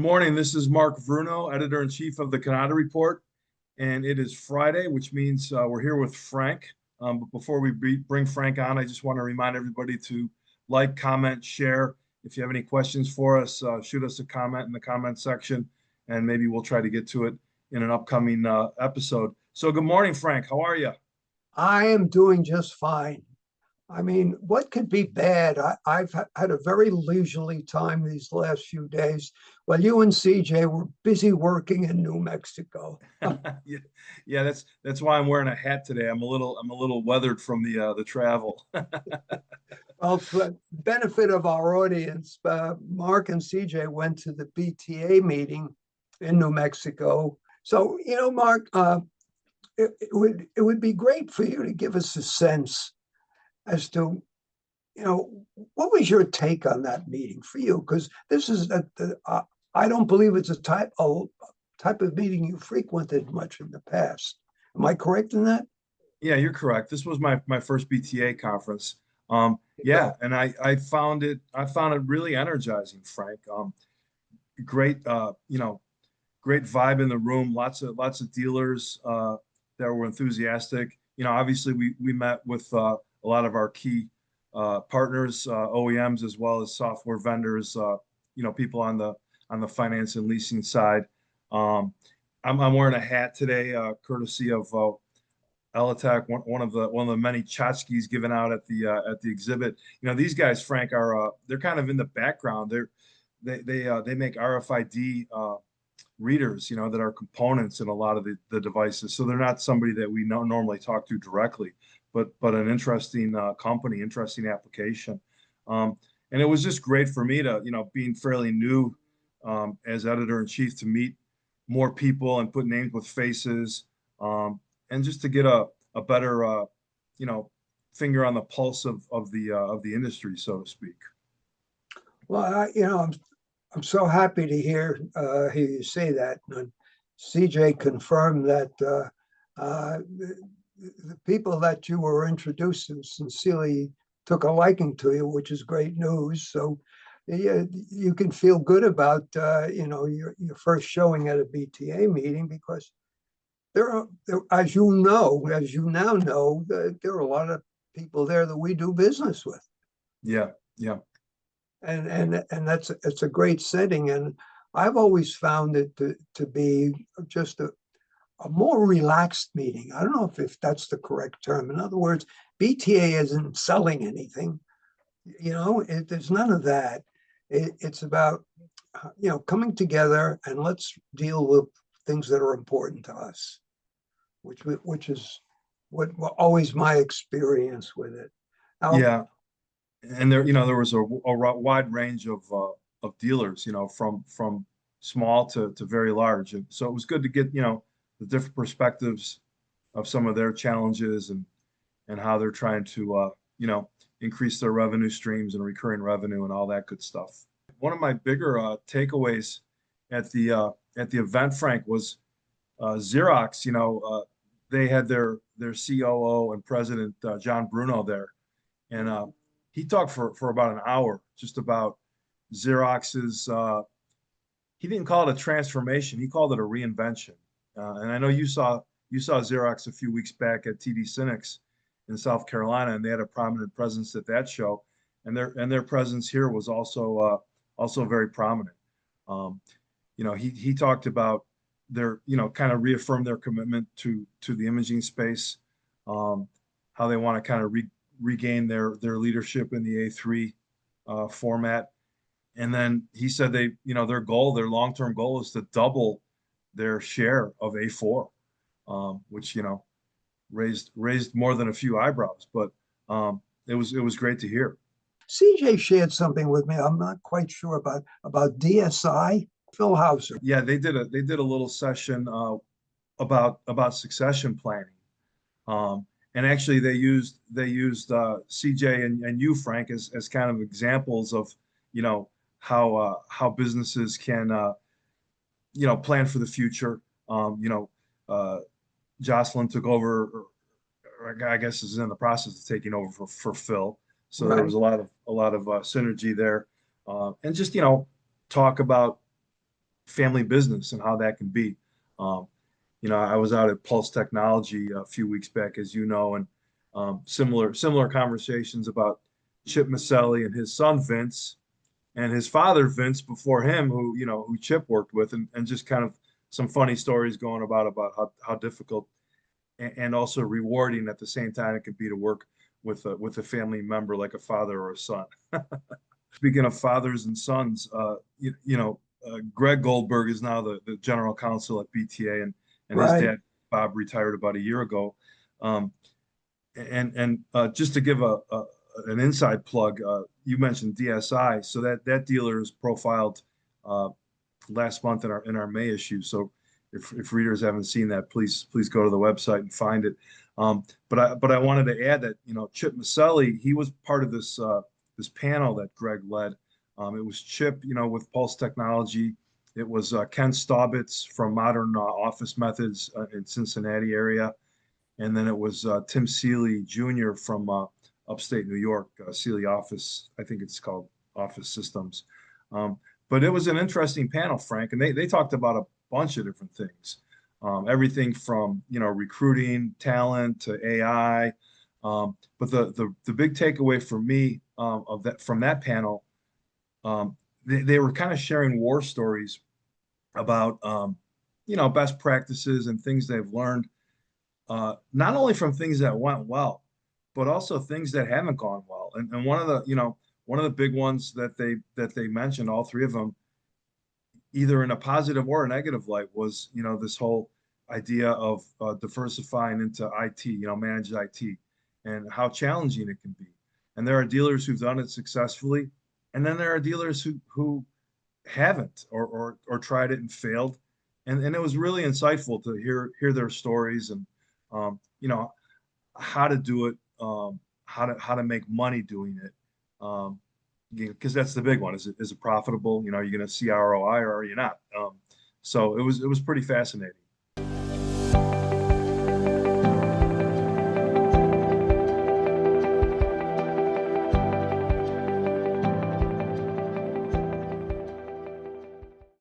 Good morning. This is Mark Vruno, Editor-in-Chief of the Cannata Report, and it is Friday, which means we're here with Frank. But before we bring Frank on, I just want to remind everybody to like, comment, share. If you have any questions for us, shoot us a comment in the comment section, and maybe we'll try to get to it in an upcoming episode. So good morning, Frank. How are you? I am doing just fine. I mean, what could be bad? I've had a very leisurely time these last few days while you and CJ were busy working in New Mexico. Yeah, yeah, that's why I'm wearing a hat today. I'm a little weathered from the travel. Well, for the benefit of our audience, Mark and CJ went to the BTA meeting in New Mexico. So, Mark, it would be great for you to give us a sense as to, what was your take on that meeting for you? Because this is I don't believe it's a type of meeting you frequented much in the past. Am I correct in that? Yeah, you're correct. This was my first BTA conference. Yeah, and I found it really energizing, Frank. Great, great vibe in the room. Lots of dealers that were enthusiastic. Obviously we met with a lot of our key partners, OEMs, as well as software vendors. People on the finance and leasing side. I'm wearing a hat today, courtesy of Elitech, one of the many tchotchkes given out at the exhibit. These guys, Frank, are they're kind of in the background. They make RFID readers, that are components in a lot of the devices. So they're not somebody that we normally talk to directly, but an interesting company, interesting application. And it was just great for me to, being fairly new as editor-in-chief, to meet more people and put names with faces, and just to get a better, finger on the pulse of the industry, so to speak. Well, I'm so happy to hear you say that. And CJ confirmed that the people that you were introduced to sincerely took a liking to you, which is great news. So yeah, you can feel good about your first showing at a BTA meeting, because there, as you now know, there are a lot of people there that we do business with. Yeah, yeah. And it's a great setting, and I've always found it to be just a more relaxed meeting. I don't know if that's the correct term. In other words, BTA isn't selling anything. There's none of that. It's about coming together and let's deal with things that are important to us, which is what always my experience with it. Now, Yeah. And there was a wide range of dealers, from small to very large. And so it was good to get, the different perspectives of some of their challenges and how they're trying to, increase their revenue streams and recurring revenue and all that good stuff. One of my bigger takeaways at the event, Frank, was Xerox. They had their COO and president, John Bruno, there. And he talked for about an hour just about Xerox's, he didn't call it a transformation, he called it a reinvention. And I know you saw Xerox a few weeks back at TD SYNNEX in South Carolina, and they had a prominent presence at that show. And their presence here was also very prominent. He talked about their, kind of reaffirm their commitment to the imaging space, how they want to kind of regain their leadership in the A3 format. And then he said their long-term goal is to double their share of A4, which, raised more than a few eyebrows, but it was great to hear. CJ shared something with me. I'm not quite sure about DSI. Phil Hauser. Yeah, they did a little session about succession planning. And actually, they used CJ and you, Frank, as kind of examples of how businesses can plan for the future. Jocelyn took over, or I guess is in the process of taking over for Phil. So Right. There was a lot of synergy there, and just talk about family business and how that can be. Um, I was out at Pulse Technology a few weeks back, as you know, and similar conversations about Chip Miceli and his son Vince and his father Vince before him, who Chip worked with, and just kind of some funny stories going about how difficult and also rewarding at the same time it can be to work with a family member like a father or a son. Speaking of fathers and sons, Greg Goldberg is now the general counsel at BTA, and his Right. dad Bob retired about a year ago. Um, and just to give an inside plug, you mentioned DSI, so that dealer is profiled uh, last month in our May issue. So if readers haven't seen that, please go to the website and find it. But I wanted to add that Chip Miceli, he was part of this panel that Greg led. It was Chip, with Pulse Technology. It was Ken Staubitz from Modern Office Methods in Cincinnati area. And then it was Tim Seeley Jr. from Upstate New York, Seeley Office, I think it's called Office Systems. Um, but it was an interesting panel, Frank, and they talked about a bunch of different things, everything from recruiting talent to AI. But the big takeaway for me from that panel, they were kind of sharing war stories about best practices and things they've learned, not only from things that went well, but also things that haven't gone well. And one of the big ones that they mentioned, all three of them, either in a positive or a negative light, was this whole idea of diversifying into IT, managed IT, and how challenging it can be. And there are dealers who've done it successfully, and then there are dealers who haven't or tried it and failed. And it was really insightful to hear their stories and how to do it, how to make money doing it. Because that's the big one. Is it profitable? You're going to see ROI or are you not? So it was pretty fascinating.